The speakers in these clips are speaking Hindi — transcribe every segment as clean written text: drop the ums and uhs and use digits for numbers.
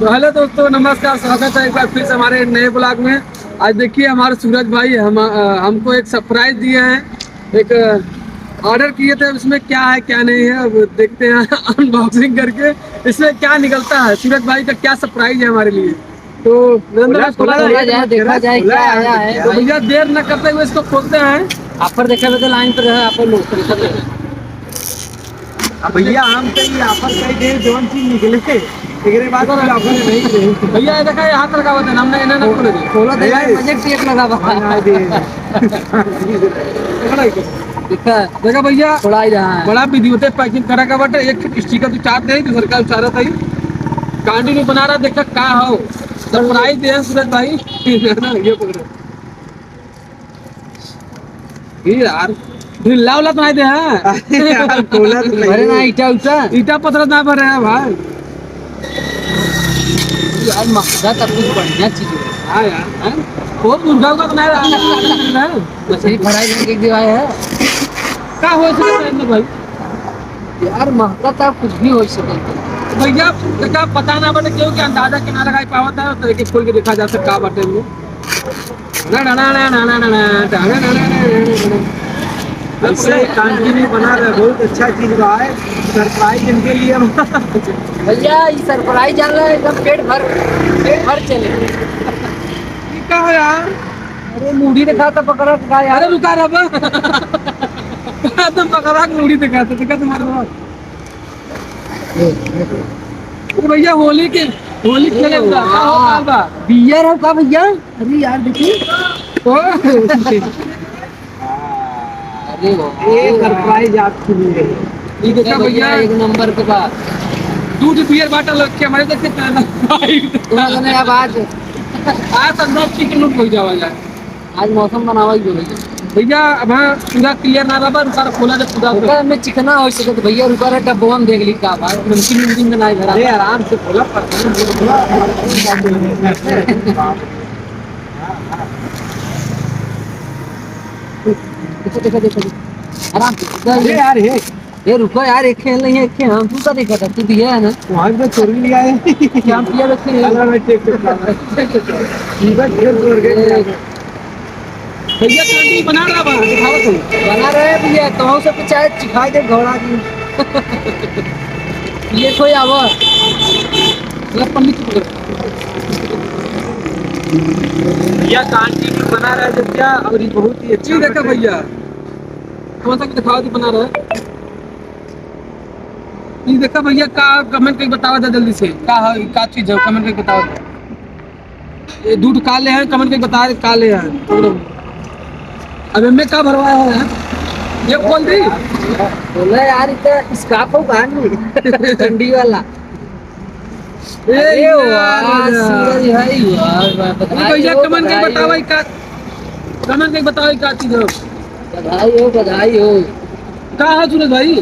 तो हेलो दोस्तों, नमस्कार, स्वागत है एक बार फिर से हमारे नए ब्लॉग में। आज देखिए हमारे सूरज भाई हमको एक सरप्राइज दिए हैं। एक ऑर्डर किए थे, उसमें क्या है क्या नहीं है अब देखते हैं अनबॉक्सिंग करके इसमें क्या निकलता है। सूरज भाई का क्या सरप्राइज है हमारे लिए, तो खोला जाए, देखा जाए क्या आया है। तो भैया देर न करते हुए इसको खोलते हैं। ऑफर देखे तो लाइन पर है, ऑफर लोग भैया हम कहीं ऑफर कई दे जोन चीज निकले एकरे बाद तो ऑफर नहीं रही। भैया ये देखा, ये हाथ रखा हुआ था, हमने इन्हें ना खोले थे। खोला तो यार बजट टेक लगा हुआ देखा भैया, थोड़ा ही रहा है। बड़ा विधिवत पैकिंग करा का बटे। एक स्टिकर तो चार नहीं, दूसर का उचारा था ही कंटिन्यू बना रहा। देखा का हो सरप्राइज दे सूरज भाई ये पकड़ो ये यार, ढिल्ला वाला तो नहीं दे है यार खोला तो भरे ना नहीं। ईटा पत्थर ना भरे है भाई। यार मक्का तब कुछ बढ़िया चीज है। हाँ यार, हैं? वो मुर्गा का तो नहीं रहा मछली फ्राई करके दिवाया है का हो सूरज भाई। यार महका तब कुछ भी हो सके। भैया देखा पता ना बटे क्यों कि अंदाजा के ना लगा पावत है, तो एक खोल के देखा जा सकता बटे में ना ना ना ना ना ना ना ना ऐसे कंटिन्यू बना रहे, बहुत अच्छा चीज रहा है। सरप्राइज इनके लिए भैया ये सरप्राइज जान रहा है, एकदम पेट भर चले। क्या है यार। अरे मूढ़ी दिखा तो पकड़ा का यार। अरे रुका रब तुम पकड़ा मूड़ी दिखाते देखा तुम्हारे भैया होली खेले बियर है का भैया। अरे यार देखिए ये सरप्राइज आपके लिए। ये देखा भैया, एक नंबर के बाद दूध बियर बाटल रखे हमारे देखते उन्होंने अब आज संदर्भ की लूट हो जावा जाए। आज मौसम बनावा ही बोले भैया अब पूरा क्लियर ना रहा, सारा खोला जब पूरा रुका में चिकना हो सके तो भैया रुका रहा डब्बा में देख ली का भाई नमकीन में नहीं भरा। अरे आराम से खोला देखो देखो आराम से यार ये रुको यार, एक खेल नहीं है, एक खेल हम तू का देखा था, तू दिया है ना वहाँ पे चोरी लिया है। क्या हम पिया रखे भैया कांटी बना रहा बा दिखाओ तुम। बना रहे भैया कहूँ से कुछ चाहे चिखाई दे घोड़ा की ये कोई आवा पन्नी की पकड़ भैया कंटिन्यू बना रहा है जब क्या, और ये बहुत ही अच्छी देखा भैया। कौन सा दिखाओ बना रहा है ये देखा भैया। का कमेंट करके बताओ था जल्दी से, का चीज है कमेंट करके बताओ। ये दूध काले हैं, कमेंट करके बता काले हैं। अब इनमें का भरवाया है ये खोल दी। बोला यार इतना स्कार्फ हो कहां ठंडी वाला। अरे वाह सूरज भाई वाह भैया कमेंट करके बताओ का, कमेंट करके बताओ का चीज है। बधाई हो का है सूरज भाई।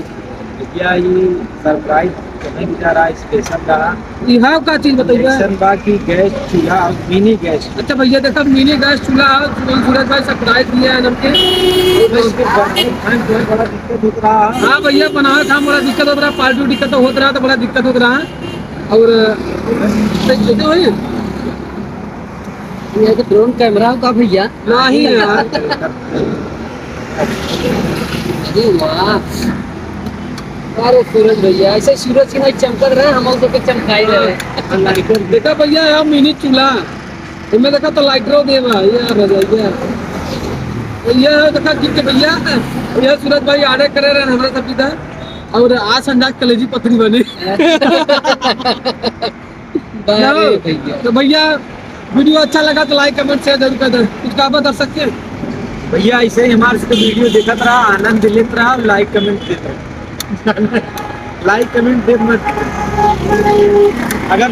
भैया ये सरप्राइज नहीं जा रहा है, स्पेशल रहा। यह का चीज बताइए। बाकी गैस चूल्हा, मिनी गैस। अच्छा भैया देखा मिनी गैस चूल्हा सूरज भाई सरप्राइज दिया है नमकीन। बड़ा दिक्कत हो रहा है। हाँ भैया बनाया था, बड़ा दिक्कत हो रहा, पार्टी दिक्कत हो रहा तो बड़ा दिक्कत हो रहा है। और ये तो ड्रोन कैमरा का भैया नहीं यार। अरे वाह अरे सूरज भैया ऐसे सूरज की नहीं चमकत रहे, हम लोग तो चमकाई रहे। देखा भैया यार मिनी चूल्हा इनमें देखा तो लाइटरों देवा यार ये देखा कि भैया ये सूरज भाई आड़े करे रहे हमारा सब था। और आज अंदाज कलेजी पथरी बनी। तो भैया वीडियो अच्छा लगा तो लाइक कमेंट शेयर जरूर कर दे। कुछ कहा बता सकते हैं भैया ऐसे ही हमारे से वीडियो देखत रहा, आनंद लेते रहा, लाइक कमेंट देते लाइक कमेंट दे मत अगर